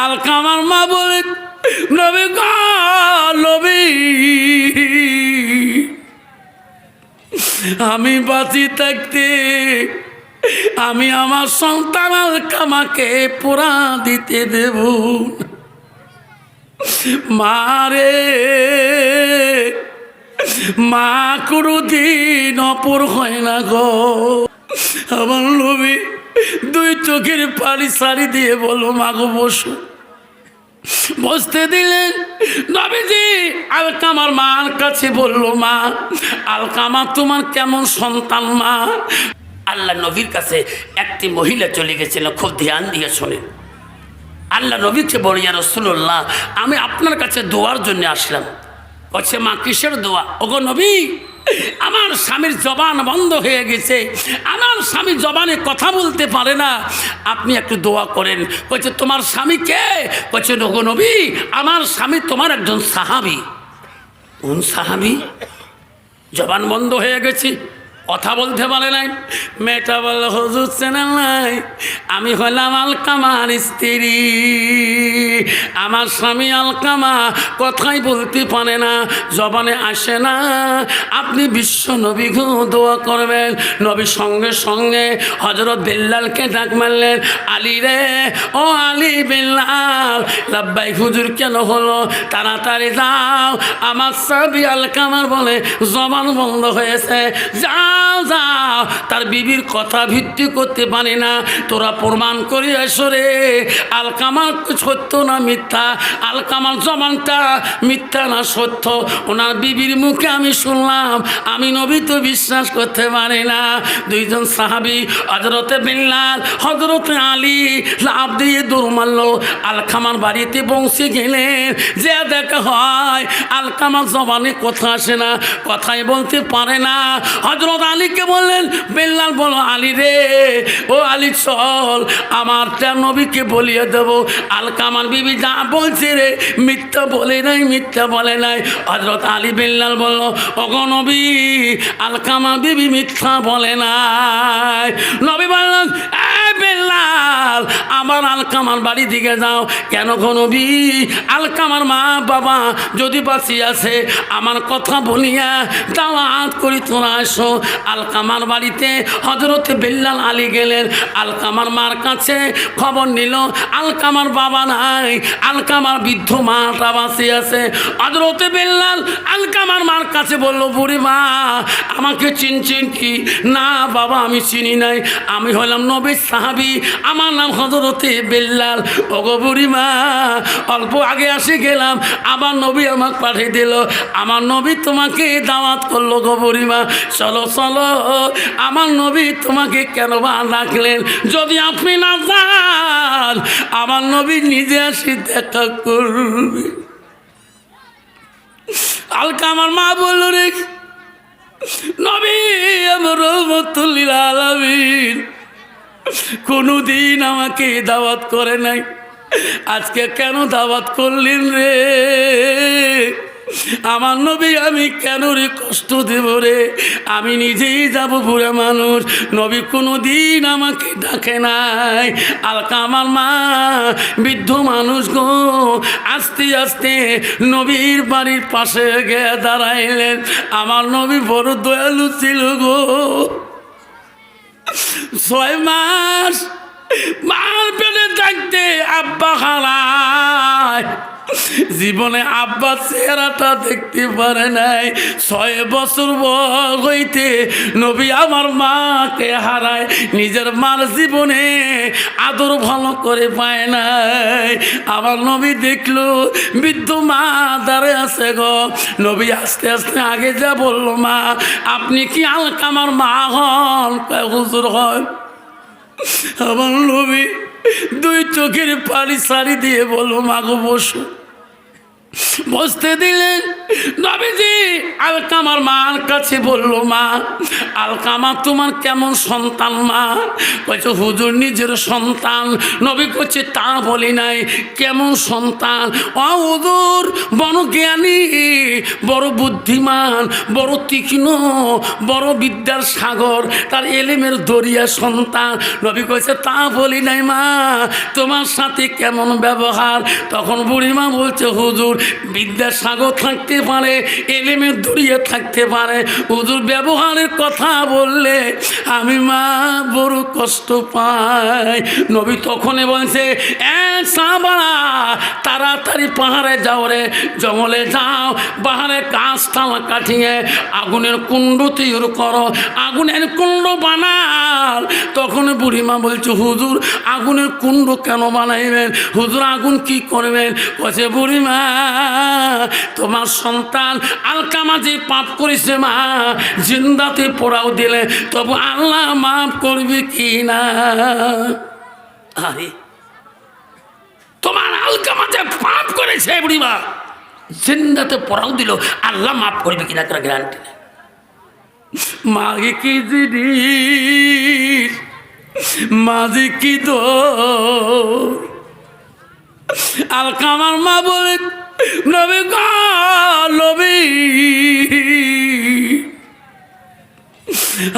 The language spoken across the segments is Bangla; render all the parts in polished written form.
আলকামার মা বলে, নবী গো নবী, আমি বাঁচি থাকতে আমি আমার সন্তান আলকামাকে পোড়া দিতে দেব মারে। মা কোনদিন অপর হয় না গো। আমার নবী দুই চোখের পানি সারি দিয়ে বলো মা গো বসো। বসতে দিলেন। নবীজি আলকামার মার কাছে বলল, মা আলকামা তোমার কেমন সন্তান মা? আল্লাহ নবীর কাছে একটি মহিলা চলে গেছিল, খুব ধ্যান দিয়ে শোনেন। আল্লাহ নবীকে বলি, ইয়া রাসূলুল্লাহ, আমি আপনার কাছে দোয়ার জন্য আসলাম। বলছে, মা কিসের দোয়া? ওগো নবী, আমার স্বামীর জবান বন্ধ হয়ে গেছে, আমার স্বামী জবানে কথা বলতে পারে না, আপনি একটু দোয়া করেন। বলছে, তোমার স্বামী কে? বলছে, ওগো নবী, আমার স্বামী তোমার একজন সাহাবী। কোন সাহাবী? জবান বন্ধ হয়ে গেছে, কথা বলতে পারে নাই। মেয়েটা বলল, হুজুর চেনেন নাই, আমি হলাম আলকামার স্ত্রী। আমার স্বামী আলকামা কথাই বলতে পারে না, জবানে আসে না, আপনি বিশ্ব নবী গো দোয়া করবেন। নবী সঙ্গে সঙ্গে হযরত বিল্লালকে ডাক মারলেন, আলী রে, ও আলী, বিল্লাল। লাব্বাইক হুজুর, কেন হলো? তাড়াতাড়ি যাও, আমার স্বামী আলকামার বলে জবান বন্ধ হয়েছে, যাও যাও, তার বিবির কথা ভিত্তি করতে পারে না, তোরা প্রমাণ করে এসো রে, আলকামার সত্য না মিথ্যা, আলকামার জবানটা মিথ্যা না সত্য। ওনার বিবির মুখে আমি শুনলাম, আমি নবী তো বিশ্বাস করতে পারি না। দুইজন সাহাবী, হযরতে বিল্লাল, হযরতে আলী, লাফ দিয়ে দৌড় মারল, আলকামার বাড়িতে পৌঁছে গেলেন। যে দেখা হয় আলকামার জবানে কথা আসে না, কথাই বলতে পারে না। হযরত আলীকে বললেন, বিল্লাল বলো, আলী রে, ও আলী চল, আমারটা নবীকে বলিয়ে দেব, আলকামার বিবি যা বলছে রে মিথ্যা বলে নাই, মিথ্যা বলে নাই। হযরত আলী বিল্লাল বলল, ওগো নবী, আলকামা বিবি মিথ্যা বলে নাই। নবী বললেন, বিল্লাল, আমার আলকামার বাড়ি দিকে যাও। কেন গো নবী? আলকামার মা বাবা যদি বাঁচিয়ে আছে, আমার কথা বলিয়া দাওয়াত করি তোরা আসো। আলকামার বাড়িতে হযরতে বিল্লাল আলী গেলেন, আলকামার মার কাছে খবর নিল, আলকামার বাবা নাই, আলকামার বৃদ্ধ মাটা বাঁচিয়ে আছে। হযরতে বিল্লাল আলকামার মার কাছে বলল, বুড়ি মা, আমাকে চিনছেন কি? না বাবা, আমি চিনি নাই, আমি হলাম নবীর সাহাবী, আমার নাম হযরতে বিল্লাল। ওগো বুড়ি মা, অল্প আগে আসে গেলাম, আমার নবী আমাকে পাঠিয়ে দিল, আমার নবী তোমাকে দাওয়াত করলো গো বুড়ি মা, চলো চলো, আমার নবী তোমাকে কেন বা ডাকলেন? যদি আপনি না যান, আমার নবী নিজে আসি দেখা করবে। আলকামার মা বলল, রে নবী আমার রহমতুল লিল আলামিন কোনদিন আমাকে দাওয়াত করে নাই, আজকে কেন দাওয়াত করলেন রে? আমার নবী আমি কেন রে কষ্ট দেব রে? আমি নিজেই যাব, বুড়া মানুষ, নবী কোনোদিন আমাকে ডাকে নাই। আলকামার মা বৃদ্ধ মানুষ গো, আস্তে আস্তে নবীর বাড়ির পাশে গিয়ে দাঁড়াইলেন। আমার নবী বড় দয়ালু ছিল গো। 6 মাস মার পেটে থাকতে আব্বা হারায়, জীবনে আব্বা চেহারাটা দেখতে পারে নাই। 6 বছর বয়স হইতে নবী আমার মাকে হারায়, নিজের মার জীবনে আদর ভালো করে পায় নাই। আমার নবী দেখলো বৃদ্ধ মা দাঁড়িয়ে আছে গো। নবী আস্তে আস্তে আগে যা বলল, মা আপনি কি আলকামার মা হন? হুজুর হন। আমার নবী দুই চোখের পানি সারি দিয়ে বলল, মা গো বসো। বসতে দিলেন। নবীজি আলকামার মার কাছে বলল, মা আলকামা তোমার কেমন সন্তান মা? বলছে হুজুর নিজের সন্তান। নবী করছে তা বলি নাই, কেমন সন্তান? ও হুজুর বড় জ্ঞানী, বড় বুদ্ধিমান, বড় তীক্ষ্ণ, বড় বিদ্যার সাগর, তার এলেমের দরিয়া সন্তান। নবী কইছে তা বলি নাই মা, তোমার সাথে কেমন ব্যবহার? তখন বুড়িমা বলছে হুজুর বিদ্যার সাগর থাকতে পারে, এলেমের দরিয়া থাকতে পারে, হুজুর ব্যবহারের কথা বললে আমি মা বড় কষ্ট পাই। নবী তখনই বলছে সাহাবারা তাড়াতাড়ি পাহাড়ে যাও রে, জঙ্গলে যাও, পাহাড়ে গাছ থামা কাটিয়ে আগুনের কুণ্ড তৈরি করো, আগুনের কুণ্ড বানাল। তখন বুড়িমা বলছে হুজুর আগুনের কুণ্ড কেন বানাইবেন? হুজুর আগুন কি করবেন? বলছে বুড়িমা তোমার সন্তান আলকামা যে পাপ করেছে মা, জিন্দাতে পোড়াও দিলে তবু আল্লাহ মাফ করবে কি না? আরে তোমার আলকামা যে পাপ করেছে বুড়িমা, জিন্দাতে পোড়াও দিল, আল্লাহ মাফ করবে কিনা তার গ্যারান্টি নেই। মাগে কি জিনিস, মাঝে কি দো? আলকামার মা বলে নবী গো নবী,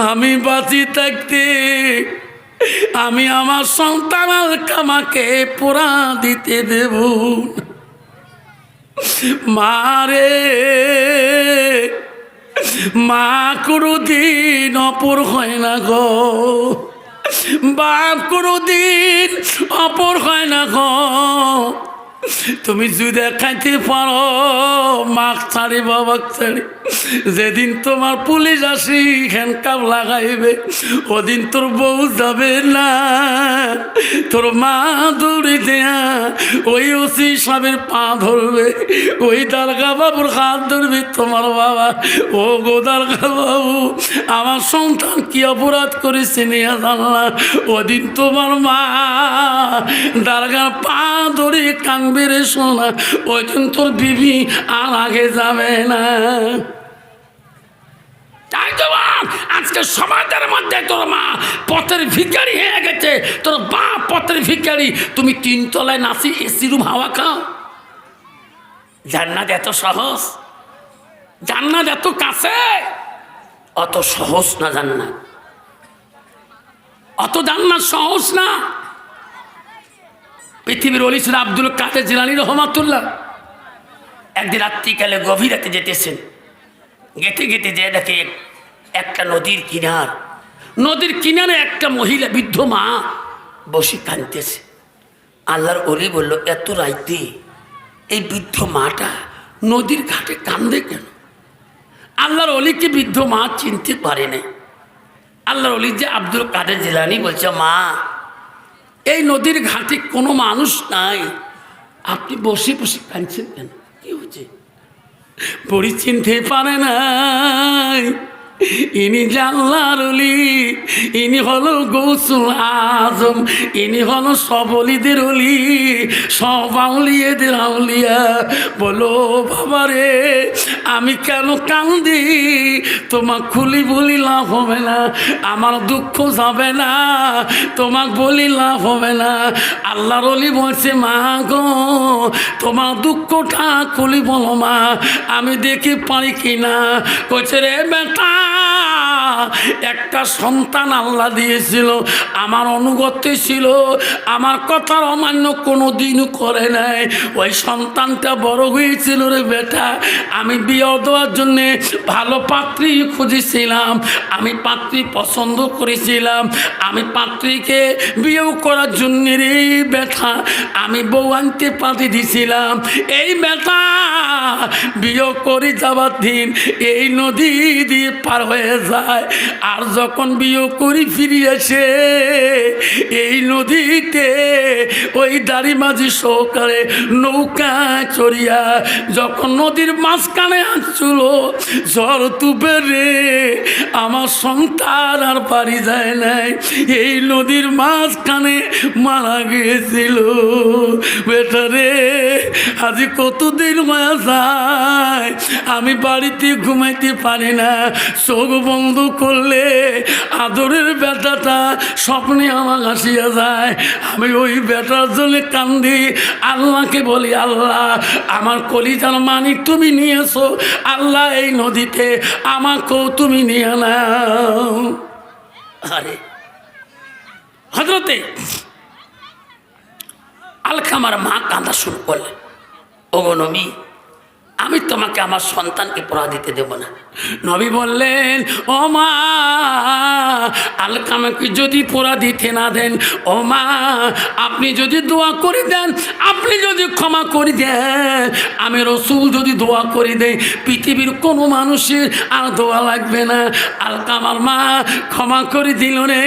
আমি বাঁচি থাকতে আমি আমার সন্তান আলকামাকে পোড়া দিতে দেব মারে। মা কোনোদিন অপর হয় না গো, বাপ কোনোদিন অপর হয় না গো। তুমি যদি খাইতে পারো মাখ ছাড়ি বাবাক ছাড়ি, যেদিন তোমার পুলিশ আসি হ্যান্ডকাপ লাগাইবে ওদিন তোর বউ যাবে না, তোর মা দৌড়ে দেয়া ওই ওসি সাহেবের পা ধরবে, ওই দারগা বাবুর হাত ধরবে তোমার বাবা। ও গো দারগা বাবু আমার সন্তান কি অপরাধ করেছে নিয়ে জানলা, ওদিন তোমার মা দারগার পা ধরে কানবে রে শোনা, ওই দিন তোর বিবি আর আগে যাবে না। তাই তো আজকে সমাজের মধ্যে তোর মা পথের ভিখারি হয়ে গেছে, তোর বাপ পথের ভিখারি, তুমি তিনতলায় নাচি এসি রুম হাওয়া খাও। জান্নাত এত সহজ, জান্নাত এত কাছে, অত সহজ না জান্নাত, অত জান্নাত সহজ না। পৃথিবীর ওলি ছিল আব্দুল কাদের জিলানী রহমাতুল্লাহ। একদিন রাত্রিকালে গভীর রাতে যেতেছেন, গেতে গেতে যে দেখে একটা নদীর কিনারে একটা মহিলা বৃদ্ধ মা বসে কাঁদতেছে। আল্লাহর ওলি বলল এত রাইতে এই বৃদ্ধ মাটা নদীর ঘাটে কান্দে কেন? আল্লাহর ওলিকে বৃদ্ধ মা চিনতে পারে নাই। আল্লাহর ওলি যে আব্দুল কাদের জিলানী বলছে মা এই নদীর ঘাটে কোনো মানুষ নাই, আপনি বসে বসে কাঁদছেন কেন? কি হচ্ছে? পরি চিনতে পারে নাই ইনি আল্লাহর ওলি, ইনি হলো গৌসুল আজম, ইনি হলো সবলিদের ওলি, সব আউলিয়াদের আউলিয়া। বলো বাবা রে আমি কেন কান্দি? তোমাক খুলি বলি লাভ হবে না, আমার দুঃখ যাবে না, তোমাক বলি লাভ হবে না। আল্লাহর ওলি বলছে মা গো তোমার দুঃখটা খুলি বলো মা, আমি দেখি পারি কিনা। কইছে রে বেটা একটা সন্তান আল্লাহ দিয়েছিল, আমার অনুগত্যে ছিল, আমার কথার অমান্য কোনো দিনও করে নাই। ওই সন্তানটা বড় হয়েছিল রে বেটা, আমি বিয়ে দেওয়ার জন্যে ভালো পাত্রী খুঁজেছিলাম, আমি পাত্রী পছন্দ করেছিলাম, আমি পাত্রীকে বিয়েও করার জন্য রে বেটা আমি বউ আনতে পাঠিয়ে দিয়েছিলাম। এই বেটা বিয়ে করে যাবার দিন এই নদী দিয়ে পার হয়ে যায়, আর যখন বিয়ে করি ফিরে আসে এই নদীতে ওই দাড়ি মাঝি সহকারে নৌকা চড়িয়া যখন নদীর মাঝখানে আসছিল ঝড় তুবে রে আমার সন্তান আর পারি যায় নাই, এই নদীর মাঝখানে মারা গিয়েছিল। বেটা রে আজি কতদিন হয়ে যায় আমি বাড়িতে ঘুমাইতে পারি না, চোখ বন্ধ করলে আদরের বেটাটা স্বপ্নে আমার আসিয়া যায়। আমি ওই বেটার জন্য কান্দি, আল্লাহকে বলি আল্লাহ আমার কলিজার মানিক তুমি নিয়েছো, আল্লাহ এই নদীতে আমাকেও তুমি নিয়ে নাও। আরে হযরতে আলকামার মা কাঁদা শুরু করলেন, ওগো নবী আমি তোমাকে আমার সন্তানকে পড়া দিতে দেব না। নবী বললেন, ও মা আলকামাকে যদি পড়া দিতে না দেন, ও মা আপনি যদি দোয়া করে দেন, আপনি যদি ক্ষমা করে দেন, আমি রসুল যদি দোয়া করে দেই, পৃথিবীর কোনো মানুষের আর দোয়া লাগবে না। আলকামার মা ক্ষমা করে দিল রে,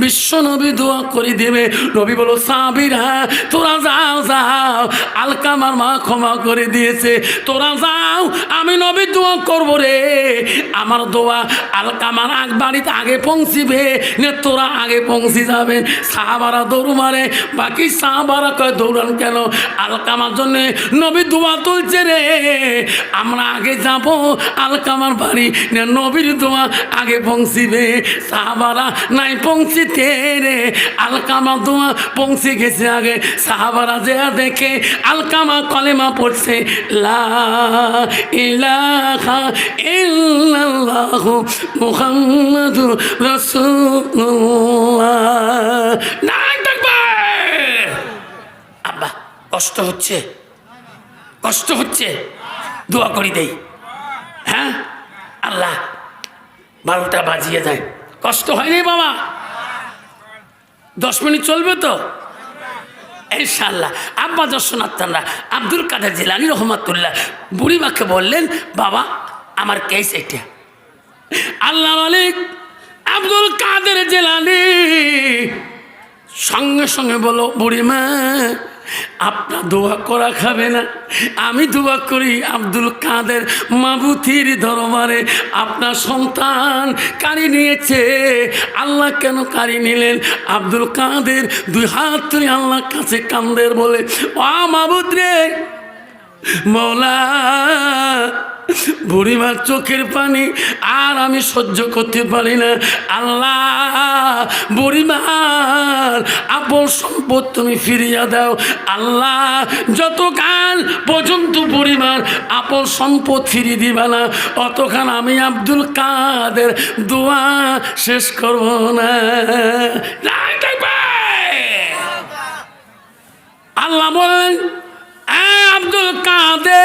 বিশ্ব নবী দোয়া করে দেবে। নবী বলো সাহাবীরা তোরা যাও যাও, আলকামার মা ক্ষমা করে দিয়েছে, তোরা যাও আমি নবী দোয়া করবো রে। আমার দোয়া আলকামার বাড়িতে আগে পৌঁছিবে না, তোরা আগে পৌঁছে যাবেন। সাহাবারা দৌড় মারে, বাকি সাহাবারা কয় দৌড়ান কেন? আলকামার জন্য নবী দোয়া তুলছে রে, আমরা আগে যাব আলকামার বাড়ি না নবীর দোয়া আগে পৌঁছিবে। সাহাবারা নাই পৌঁছিতে রে, আলকামা দোয়া পৌঁছে গেছে আগে। সাহাবারা যে দেখে আলকামা কলেমা পড়ছে, লা ইলাহা ইল্লাল্লাহু মুহাম্মাদুর রাসূলুল্লাহ। নাই তাকবীর। আব্বা কষ্ট হচ্ছে, কষ্ট হচ্ছে, দোয়া করি দেই। হ্যাঁ আল্লাহ 12টা বাজিয়ে যায়, কষ্ট হয়নি বাবা? 10 মিনিট চলবে তো ইনশাআল্লাহ। আব্বা দর্শনার্থীরা আব্দুল কাদের জিলানী রহমাতুল্লাহ বুড়িমাকে বললেন, বাবা আমার কেস এটা। আল্লাহ মালিক আব্দুল কাদের জিলানী সঙ্গে সঙ্গে বলো, বুড়িমা আপনার দোয়া করা খাবে না, আমি দোয়া করি। আব্দুল কাদের মাবুতির দরবারে আপনার সন্তান কারি নিয়েছে, আল্লাহ কেন কারি নিলেন? আব্দুল কাদের 2 হাত তুলে আল্লাহর কাছে কান্দের, বলে ও মাবুদ রে মওলা, বুড়িমার চোখের পানি আর আমি সহ্য করতে পারি না। আল্লাহ বুড়িমার আপন সম্পদ তুমি ফিরিয়ে দাও। আল্লাহ যতকাল পর্যন্ত বুড়িমার আপন সম্পদ ফিরিয়ে দিবা না, অতক্ষণ আমি আব্দুল কাদের দোয়া শেষ করব না। আল্লাহ বলেন, আব্দুল কাদের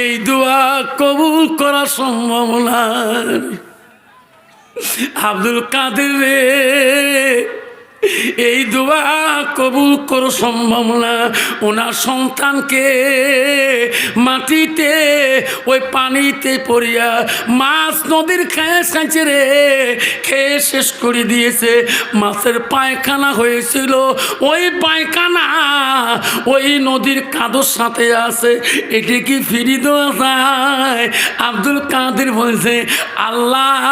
এই দোয়া কবুল করা সম্ভব না। আব্দুল কাদের রে এই দোয়া কবুল করো সম্ভব না। ওনার সন্তানকে মাটিতে ওই পানিতে পড়িয়া মাছ নদীর খেয়ে খাইছে রে, খেয়ে শেষ করে দিয়েছে। মাছের পায়খানা হয়েছিল, ওই পায়খানা ওই নদীর কাদর সাথে আছে, এটি কি ফিরি দেওয়া যায়? আব্দুল কাদের বলছে, আল্লাহ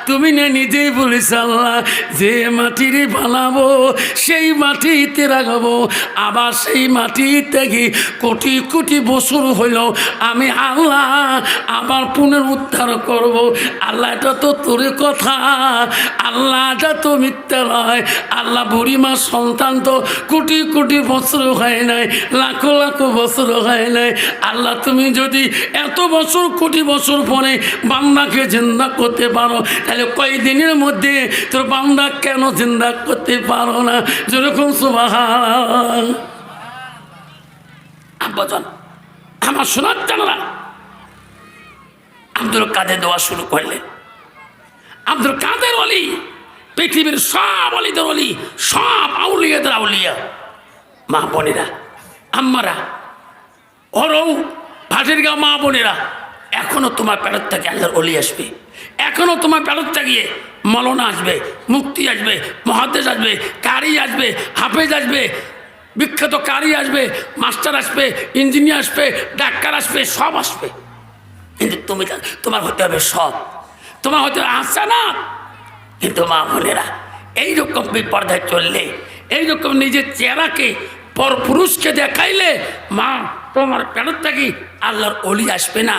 তুমি না নিজেই বলেছ, আল্লাহ যে মাটির বানাবো সেই মাটিতে রাখবো, আবার সেই মাটি থেকে কোটি কোটি বছর হইল আমি আল্লাহ আবার পুনরুদ্ধার করব। আল্লাহ এটা তো তোর কথা, আল্লাহ এটা তো মিথ্যা নয়। আল্লাহ বুড়িমার সন্তান তো কোটি কোটি বছর হয় নাই, লাখো লাখো বছর হয় নাই। আল্লাহ তুমি যদি এত বছর কোটি বছর পরে বান্দাকে জিন্দা করতে পারো, তাহলে কয়েকদিনের মধ্যে তোর বান্দা কেন জিন্দা করতে পারো না? যেরকম সুবহান। আব্বাজান আমার শোনার জানা, আব্দুল কাদের দোয়া শুরু করলেন। আব্দুল কাদের ওলি পৃথিবীর সব অলিদের অলি, সব আউলিয়াদের আউলিয়া। মা বোনেরা, আম্মারা, ওরও ভাটের গা মা বোনেরা, এখনো তোমার পেটর থেকে আল্লাহর অলি আসবে, এখনো তোমার পেটর থেকে মৌলানা আসবে, মুফতি আসবে, মুহাদ্দিস আসবে, কারি আসবে, হাফেজ আসবে, বিখ্যাত কারি আসবে, মাস্টার আসবে, ইঞ্জিনিয়ার আসবে, ডাক্তার আসবে, সব আসবে। কিন্তু তুমি তোমার হতে হবে সব, তোমার হতে হবে আসছে না। কিন্তু মা বোনেরা এইরকম বিপর্যয় চললে এইরকম নিজের চেহারাকে পরপুরুষকে দেখাইলে মা তোমার পেটের থেকে আল্লাহর অলি আসবে না,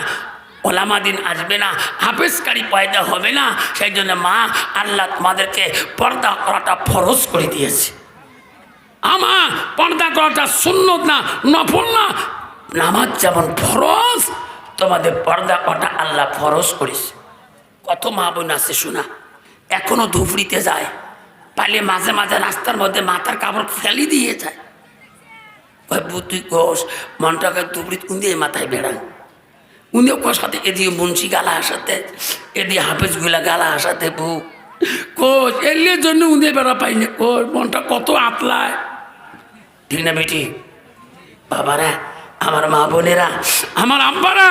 ওলামা দিন আসবে না, হাফেজকারী পয়দা হবে না। সেই জন্য মা আল্লাহ তোমাদেরকে পর্দা করাটা ফরজ করে দিয়েছে। আমার পর্দা করাটা সুন্নত না, নফল না। নামাজ যেমন ফরজ, তোমাদের পর্দা করাটা আল্লাহ ফরজ করেছে। কত মা বোন আছে শোনা, এখনো ধুবড়িতে যায়, পাইলে মাঝে মাঝে রাস্তার মধ্যে মাথার কাপড় ফেলি দিয়ে যায়। ওই বুদ্ধি কোষ মনটাকে ধুবড়ি উন্দিয়ে মাথায় বেড়ান, উনিও কোষ সাথে এদিকে মুন্সি গালা হাসাতে, এদিকে হাফেজগুলা গালা হাসাতে বউ কোষ এর জন্য উন্দিয়ে বেড়া পাইনি। কোষ মনটা কত আতলায়, ঠিক না বেটি? বাবারা, আমার মা বোনেরা, আমার আব্বারা,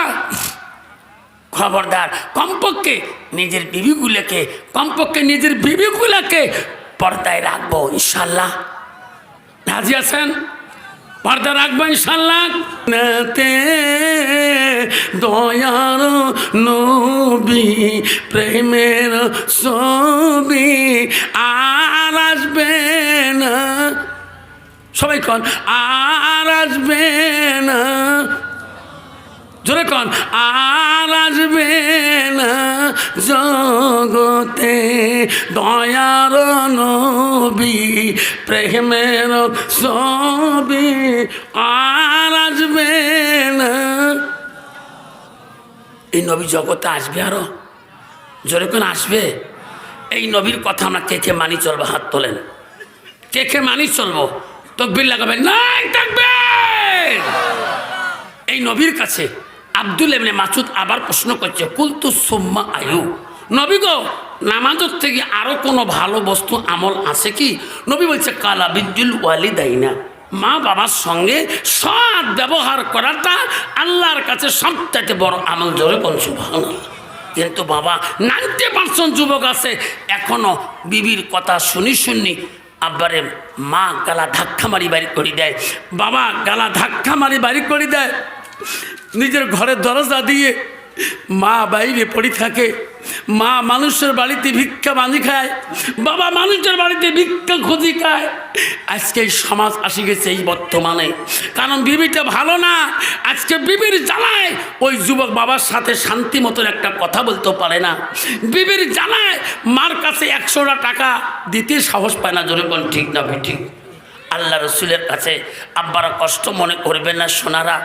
খবরদার কমপক্ষে নিজের বিবিগুলোকে পর্দায় রাখবো ইনশাল্লাহ। রাজি আছেন? পর্দা রাখবো ইনশাল্লাহ। দয়ার নবী প্রেমের ছবি আর আসবে না, সবাই কন আর আসবে না, জোরে কন আর আসবে না জগতে দয়ার নবী প্রেমের ছবি আর আসবে না। এই নবী জগতে আসবে, আরো জোরে কোন আসবে। এই নবীর কথা আমরা কে কে মানি চলবো? হাত তোলেন। কে কে মানি চলবো? তাকবীর লাগাবেন, নাই তাকবীর। এই নবীর কাছে আব্দুল ইবনে মাসউদ আবার প্রশ্ন করছে, কুলতু সুম্মা আয়ু, নবী গো নামাজের থেকে আরো কোনো ভালো বস্তু আমল আছে কি? নবী বলছে কালা বিদ্যুল ওয়ালিদাইনা, মা বাবার সঙ্গে সৎ ব্যবহার করাটা আল্লাহর কাছে সবথেকে বড় আমল। জোরে কোন সুবহানাল্লাহ। কিন্তু বাবা 90% যুবক আছে এখনো বিবির কথা শুনি আব্বারে মা গালা ধাক্কা মারি বাড়ি করে দেয়, বাবা গালা ধাক্কা মারি বাড়ি করে দেয়। নিজের ঘরের দরজা দিয়ে মা বাইরে পড়ে থাকে, মা মানুষের বাড়িতে ভিক্ষা বাঁধি খায়, বাবা মানুষের বাড়িতে ভিক্ষা খুঁজি খায়। আজকে এই সমাজ আসি গেছে এই বর্তমানে, কারণ বিবিটা ভালো না। আজকে বিবির জ্বালায় ওই যুবক বাবার সাথে শান্তি মতন একটা কথা বলতে পারে না, বিবির জ্বালায় মার কাছে 100টা টাকা দিতে সাহস পায় না। জোরে কোন ঠিক না ঠিক? আল্লাহ রসুলের কাছে আব্বারা কষ্ট মনে করবেন না সোনারা।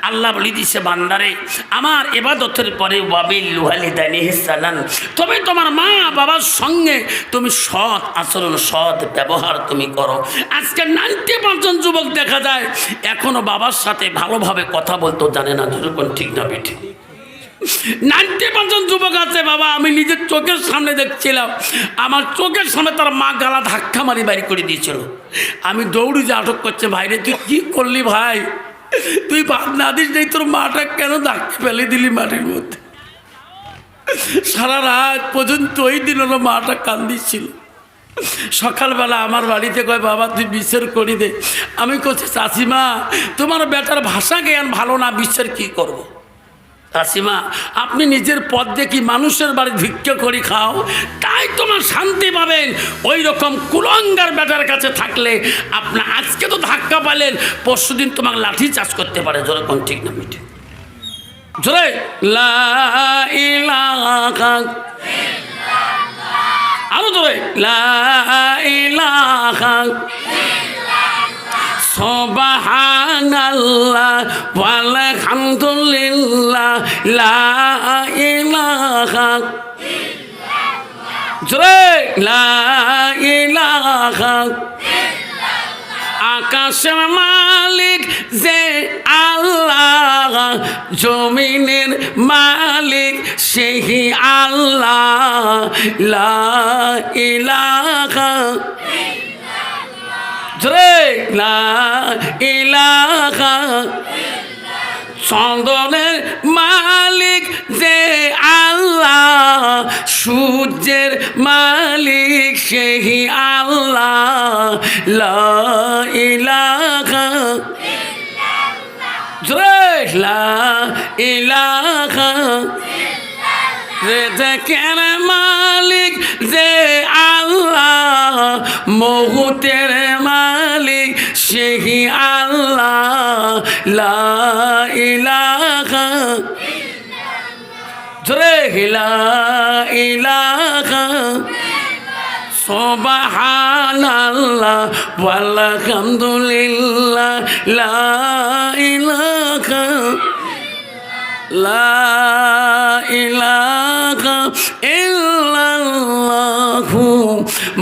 আল্লাহ বলি দিছে বান্দারে আমার ইবাদতের পরে ওয়াবিল ওয়ালিদাইনি ইহসানান, তবে তোমার মা বাবার সঙ্গে তুমি সৎ আচরণ সৎ ব্যবহার তুমি করো। আজকে 90% যুবক দেখা যায় এখনো বাবার সাথে ভালোভাবে কথা বলতেও জানে না। যেরকম ঠিক না বেঠিক? 90% যুবক আছে বাবা, আমি নিজের চোখের সামনে দেখছিলাম, আমার চোখের সামনে তার মা গালা ধাক্কা মারি বাড়ি করে দিয়েছিল। আমি দৌড়ি যে আটক করছে, ভাইরে তুই কি করলি ভাই, তুই বাদ না দিস নেই, তোর মাটা কেন ধাক্কা ফেলে দিলি মাটির মধ্যে? সারা রাত পর্যন্ত ওই দিন হলো মাটা কান্দিছিল। সকালবেলা আমার বাড়িতে কয় বাবা তুই বিচার করি দে। আমি করছি চাষিমা তোমার বেটার ভাষা জ্ঞান ভালো না, বিচার কি করব? চাষিমা আপনি নিজের পথ দেখি মানুষের বাড়ি ভিক্ষা করে খাও, তাই তোমার শান্তি পাবেন। ওই রকম কুলঙ্গার বেটার কাছে থাকলে আপনার আজকে তো ধাক্কা পালেন, পরশুদিন তোমাকে লাঠি চাষ করতে পারে। জোরে কোন ঠিক না মিঠে? জোরে লা ইলাহা, আরো জোরে লা ইলাহা সুবহানাল্লাহ ওয়ালহামদুলিল্লাহ লা ইলাহা ইল্লাল্লাহ, জোরে লা ইলাহা আকাশের মালিক যে আল্লাহ, জমিনের মালিক সেই আল্লাহ, লা ইলাহা জোরে লা ইলাহা চন্দনের মালিক যে আল্লাহ, সূর্যের মালিক সেই আল্লাহ, লা ইলাহা জোরে লা ইলাহা রিজকের মালিক যে আল্লাহ, মৌতের সেই আল্লাহ লা ইলাহা জোরে লা ইলাহা সুবহানাল্লাহ ওয়ালহামদুলিল্লাহ লা ইলাহা ইল্লাল্লাহু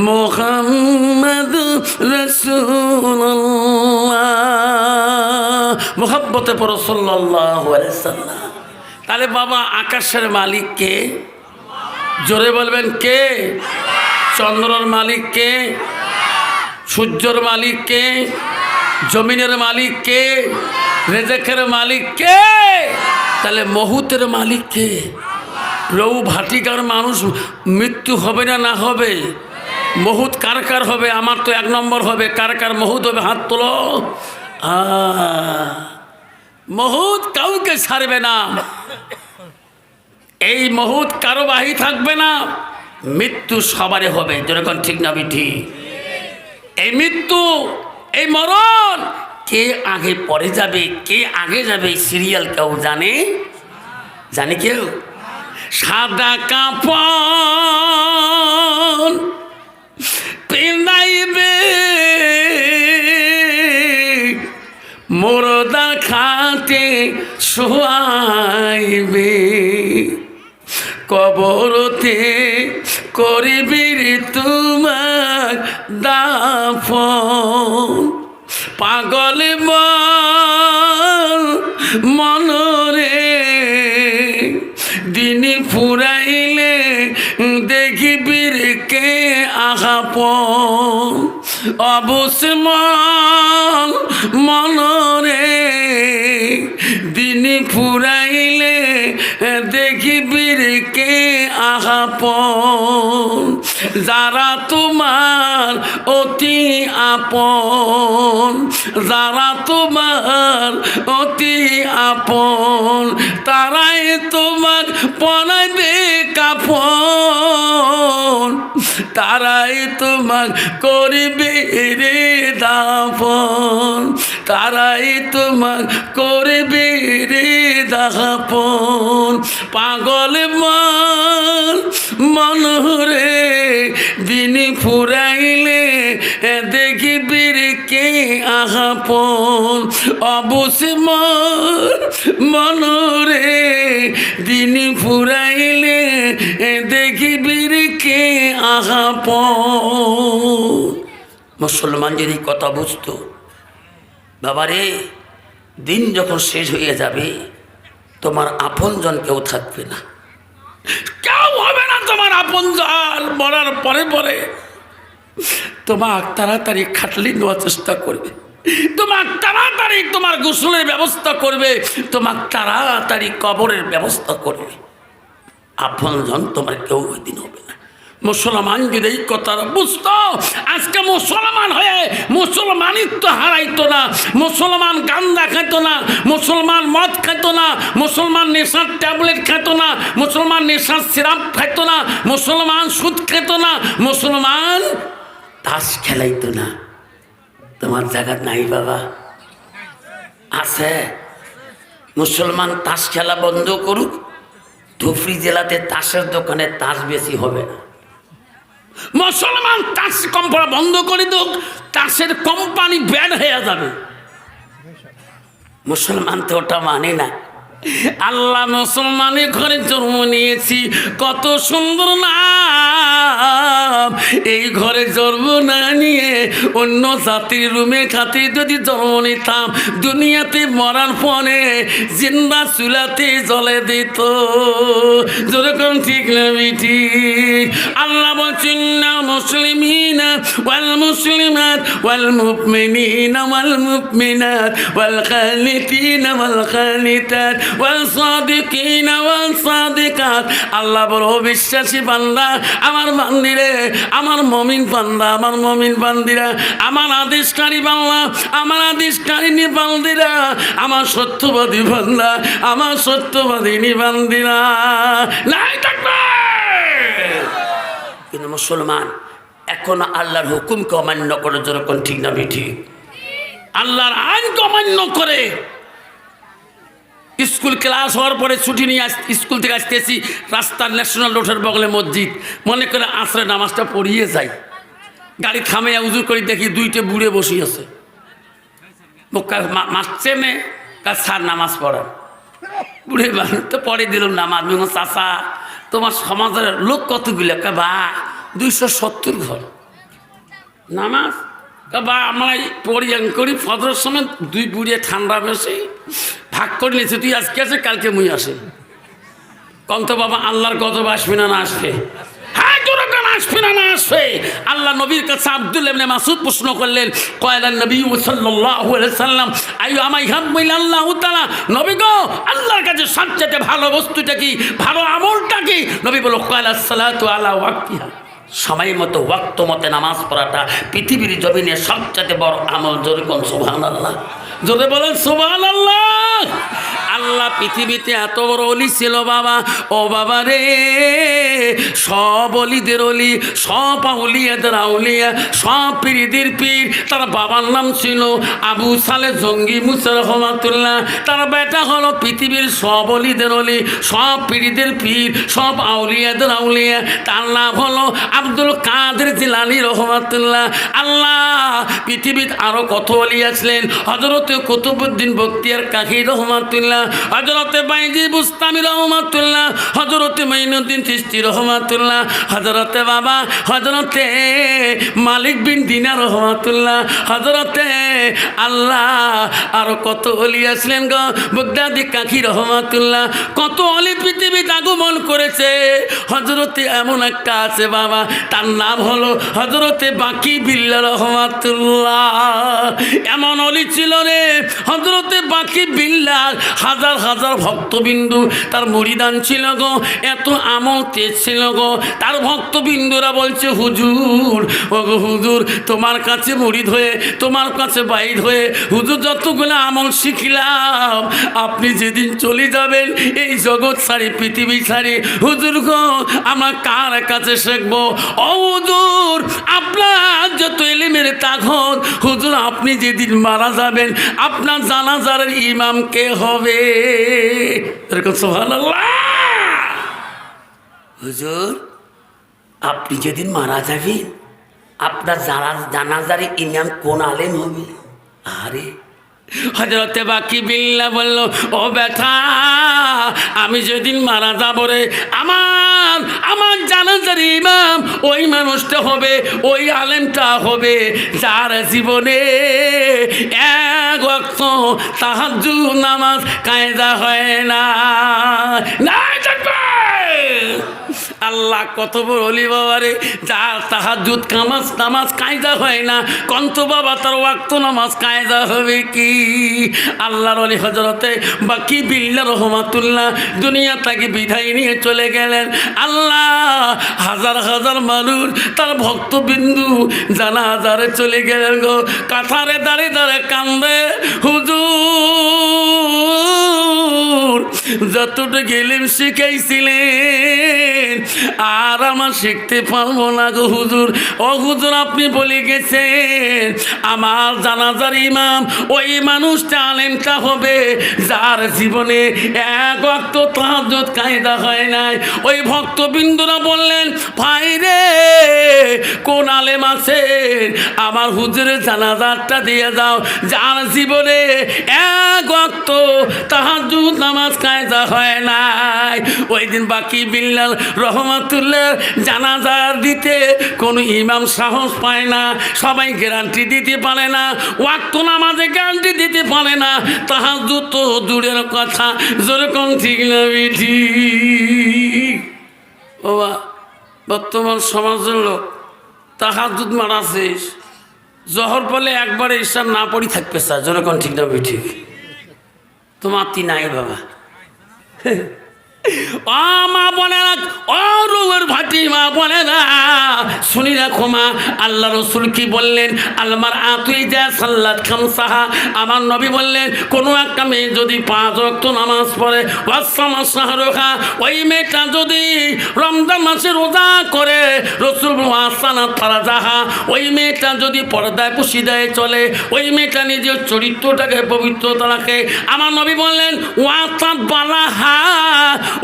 মুহাম্মাদুর রাসূলুল্লাহ। মুহাব্বতে পড়ো সাল্লাল্লাহু আলাইহি সাল্লাম। তাহলে বাবা আকাশের মালিক কে? জোরে বলবেন কে? চন্দ্রের মালিক কে? সূর্যের মালিক কে? জমিনের মালিক কে? রেজেকের মালিক কে? তাহলে মহুতের মালিক কে? রৌ ভাটিকার মানুষ মৃত্যু হবে না না হবে? মহুত কার কার হবে? আমার তো 1 নম্বর হবে। কার কার মহুত হবে হাত তোলো। মহুত কাউকে ছাড়বে না। এই মহুত কারো বাহি থাকবে না। মৃত্যু সবারই হবে। যেরকম ঠিক না বিধি? এই মৃত্যু, এই মরণ কে আগে পরে যাবে, কে আগে যাবে সিরিয়াল কেউ জানে? জানে কেউ? সাদা কাপড় পেনাইবে মোরদা খাটে শোয়াইবে কবরতে করিবির তোমার দাফন পাগল মনরে দিন ফুরাইলে দেখিবির কে আহাপন অবসমল মনরে দিন ফুরাইলে দেখিবির কে আহাপন যারা তোমার অতি আপন, যারা তোমার অতি আপন তারাই তোমার পরাইবে কাফন, তারাই তোমার করিবে রে দাফন, তারাই তোমার করবে রে দাফন। পাগল মনরে দিন ফুরাইলে দেখিবির কে আহাপন অবশ্য মনরে দিন ফুরাইলে দেখিবির কে আহাপন। মুসলমান যদি কথা বুঝতো, বাবারে দিন যখন শেষ হয়ে যাবে তোমার আপনজন কেউ থাকবে না, কেউ হবে না তোমার আপনজন। মরার পরে পরে তোমার তাড়াতাড়ি খাটলি নেওয়ার চেষ্টা করবে, তোমার তাড়াতাড়ি তোমার গোসলের ব্যবস্থা করবে, তোমার তাড়াতাড়ি কবরের ব্যবস্থা করবে। আপনজন তোমার কেউ ওই দিন হবে না। মুসলমান যদি এই কথাটা বুঝতো, আজকে মুসলমান হয়ে মুসলমানিত্ব হারাইতো না, মুসলমান গান্দা খেত না, মুসলমান মদ খেত না, মুসলমান নেশার ট্যাবলেট খেত না, মুসলমান নেশার সিরাপ খেত না, মুসলমান সুদ খেত না, মুসলমান তাস খেলাইতো না। তোমার জায়গা নাই বাবা, আছে? মুসলমান তাস খেলা বন্ধ করুক, ধুবড়ী জেলাতে তাসের দোকানে তাস বেশি হবে না। মুসলমান তাস কোম্পানি বন্ধ করে দিক, তাসের কোম্পানি ব্যান হয়ে যাবে। মুসলমান তো ওটা মানে না। আল্লাহ মুসলমানের ঘরে জন্ম নিয়েছি, কত সুন্দর নাম। এই ঘরে জন্ম না নিয়ে অন্য জাতির রুমে খাতে যদি জন্ম নিতাম, দুনিয়াতে মরার পরে জিন্দা চুলাতে জ্বলে দিত। যেরকম ঠিক না ঠিক? আল্লাহ বলছেন না মুসলিমিনা ওয়াল মুসলিমাত ওয়াল মুমিনিনা ওয়াল মুমিনাত ওয়াল কানিতিনা ওয়াল কানিতাত ওয়াল সাদিকিনা ওয়াল সাদিকাত। আল্লাহ বড় বিশ্বাসী বান্দা আমার বান্দিরে, আমার মুমিন বান্দা আমার মুমিন বান্দিরা, আমার আদেশকারী বান্দা আমার আদেশকারিনী বান্দিরা, আমার সত্যবাদী বান্দা আমার সত্যবাদিনী বান্দিরা। নাই থাকবে। কিন্তু মুসলমান এখন আল্লাহর হুকুমকে অমান্য করে, যেরকম ঠিক না ঠিক? আল্লাহর আইনকে অমান্য করে স্কুল ক্লাস হওয়ার পরে ছুটি নিয়ে স্কুল থেকে আসতেছি, রাস্তার ন্যাশনাল রোডের বগলে মসজিদ, মনে করে আসরে নামাজটা পড়িয়ে যাই, গাড়ি থামে উজু করে দেখি দুইটা বুড়ে বসে আছে। মাসছে মে কাজ স্যার নামাজ পড়ান, বুড়ে মানুষ তো পড়ে দিলাম নামাজ। চাষা তোমার সমাজের লোক কতগুলো? বা 270 ঘর নামাজ। বা আমরা পরিয়ান করি ফজরের সময়, দুই বুড়িয়ে ঠান্ডা বেশি ভাগ করে নিয়েছে, তুই আজকে আসে কালকে মুই আসে। কন্ত বাবা আল্লাহর গজব আসবে না, না আসবে? হ্যাঁ জোরকান আসবে না, না আসবে? আল্লাহ নবীর কাছে আব্দুল্লাহ ইবনে মাসউদ প্রশ্ন করলেন, কয়লা নবী সাল্লাল্লাহু আলাইহি সাল্লাম আইয়ু আমাই হাব্বিল আল্লাহু তাআলা, নবী গো আল্লাহর কাছে সবচেয়ে ভালো বস্তুটা কি, ভালো আমলটা কি? নবী বলল কয়লা সালাতু আলা ওয়াক্তিহা, সময় মতো ওয়াক্ত মতে নামাজ পড়াটা পৃথিবীর জমিনে সবচেয়ে বড় আমল। জোরে কোন সুবহানাল্লাহ, জোরে বলেন সুবহানাল্লাহ। আল্লাহ পৃথিবীতে এত বড় অলি ছিল বাবা, ও বাবা রে, সব অলিদের অলি, সব আউলিয়াদের আউলিয়া, সব পীরদের পীর। তার বাবার নাম ছিল আবু সালে জঙ্গি মুসা রহমাতুল্লাহ, তার বেটা হলো পৃথিবীর সব অলিদের অলি, সব পীরদের পীর, সব আউলিয়াদের আউলিয়া, তার নাম হলো আব্দুল কাদের জিলানী রহমাতুল্লাহ। আল্লাহ পৃথিবীর আরো কত অলি আসলেন, হযরতে কুতুবউদ্দিন বখতিয়ার কাকি রহমাতুল্লাহ, হযরতে বাইজি বুস্তামি রহমাতুল্লাহ, হযরতে মাইনুদ্দিন চিশতি রহমাতুল্লাহ, হযরতে বাবা হযরতে মালিক বিন দিনার রহমাতুল্লাহ, হযরতে আল্লাহ আরো কত অলি আসলেন গো, বাগদাদি কাকি রহমাতুল্লাহ। কত অলি পৃথিবীতে আগমন করেছে। হযরতে এমন একটা আছে বাবা, তার নাম হলো হযরতে বাকি বিল্লাহ রহমাতুল্লাহ। এমন অলি ছিল রে হযরতে বাকি বিল্লাহ, হাজার হাজার ভক্তবিন্দু তার মুরিদান ছিল গো, এত আমল তেজ ছিল গো। তার ভক্তবিন্দুরা বলছে হুজুর, ও গো হুজুর, তোমার কাছে মুরিদ হয়ে, তোমার কাছে বাইর হয়ে হুজুর যতগুলো আমল শিখলাম, আপনি যেদিন চলে যাবেন এই জগৎ ছাড়ি, পৃথিবী ছাড়ি, হুজুর গো আমরা কার কাছে শিখবো? ও হুজুর, আপনার যত ইলমের তাগত, হুজুর আপনি যেদিন মারা যাবেন আপনার জানাজার ইমাম কে হবে? এরকম সুবহানাল্লাহ। হুজুর আপনি যেদিন মারা যাবেন আপনার জানাজার ইমাম কোন আলেম হবে? আরে হযরতে বাকি বিল্লাহ বলল, ও বেটা, আমি যেদিন মারা যাব রে, আমার জানাজার ইমাম ওই মানুষটা হবে, ওই আলেমটা হবে যার জীবনে এক ওয়াক্ত তাহাজ্জুদ নামাজ কায়দা হয় না। আল্লাহ কত বড় অলি বাবা রে, যার তাহাজ্জুদ নামাজ কায়দা হয় না, কন্ত বাবা তার ওয়াক্ত নামাজ কায়দা হবে কি? আল্লাহর অলি হযরতে বাকি বিল্লাহ রহমাতুল্লাহ দুনিয়া থেকে বিদায় নিয়ে চলে গেলেন। আল্লাহ হাজার হাজার মানুষ তার ভক্তবিন্দু জানাজারে চলে গেলেন গো, কাতারে দাঁড়িয়ে দাঁড়িয়ে কান্দে, হুজুর যতটুকু ইলম শিখাইছিলেন আর আমার শিখতে পারবো না গো হুজুর। ও হুজুর আপনি বলে গেছেন আমার জানাজার ইমাম ওই মানুষটা আলেমটা হবে যার জীবনে এক ওয়াক্ত তাহাজ্জুদ কায়দা হয় নাই। ওই ভক্তবিন্দুরা বললেন, ভাই রে কোন আলেম আছেন, আমার হুজুরের জানাজারটা দিয়ে যাও যার জীবনে এক ওয়াক্ত তাহাজ্জুদ নামাজ কায়দা হয় নাই। ওই দিন বাকি বিল্লাহ রহমাতুল্লাহ জানাজার দিতে কোনো ইমাম সাহস পায় না, সবাই গ্যারান্টি দিতে পারে না, ওয়াক্ত নামাজে গ্যারান্টি দিতে পারে না, তাহাজ্জুদ তো দূরের কথা। যেরকম ঠিক না বিধি বাবা, বর্তমান সমাজের লোক তাহাজ্জুদ মারা শেষ, জহর বলে একবারে ঈশান না পড়ি থাকবে স্যার। যেরকম ঠিক না বিধি তোমার তি নাই বাবা, ও মা বোনেরা, ও রুয়ের ভাটি মা বোনেরা, শুনি রাখো মা, আল্লাহ রসুল কি বললেন? আলমার আতুই যা সাল্লাত খামসাহা, আমার নবী বললেন কোনো একটা মেয়ে যদি 5 ওয়াক্ত নামাজ পড়ে, ওয়াসামা শাহরুখা, ওই মেয়েটা যদি রমজান মাসে রোজা করে, রসুল ওয়াসানা ফারাজাহা, ওই মেয়েটা যদি পর্দায় পুশিদায় চলে, ওই মেয়েটা নিজের চরিত্রটাকে পবিত্রতা রাখে, আমার নবী বললেন ওয়াসাদ বালাহা,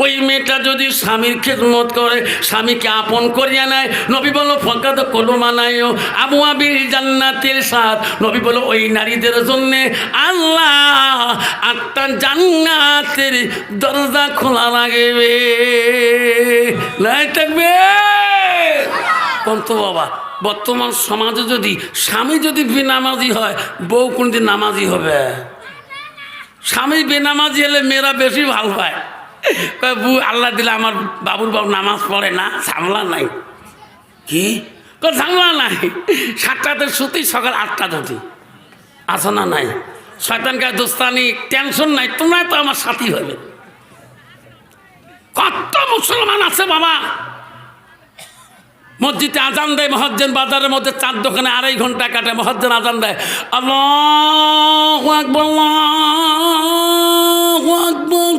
ওই মেয়েটা যদি স্বামীর খেদমত করে, স্বামীকে আপন করিয়া নেয়, নবী বলো ফকাত কলমা নাইও আবু আবির জান্নাতের সাথ, নবী বলো ওই নারীদের জন্য আল্লাহ 8টা জান্নাতের দরজা খোলা লাগবে। লাই থাকবে কন্ত বাবা। বর্তমান সমাজে যদি স্বামী যদি বেনামাজি হয়, বউ কোনদিন নামাজি হবে? স্বামী বেনামাজি হলে মেয়েরা বেশি ভালো পায়, বউ আল্লাহ দিলে আমার বাবুর বাবু নামাজ পড়ে না, ঝামেলা নাই। কি ঝামেলা নাই? 7টাতে শুতি, সকাল 8টা ধুতি, আসো না নাই? শয়তানকে দোস্তানি, টেনশন নাই, তোমরা তো আমার সাথী হবে। কত মুসলমান আছে বাবা, মসজিদে আজান দেয়, মহাজ্জেন বাজারের মধ্যে 4 দোকানে 2.5 ঘন্টা কাটে, মহাজ্জেন আজান দেয়, আল্লাহু আকবার, আল্লাহু আকবার,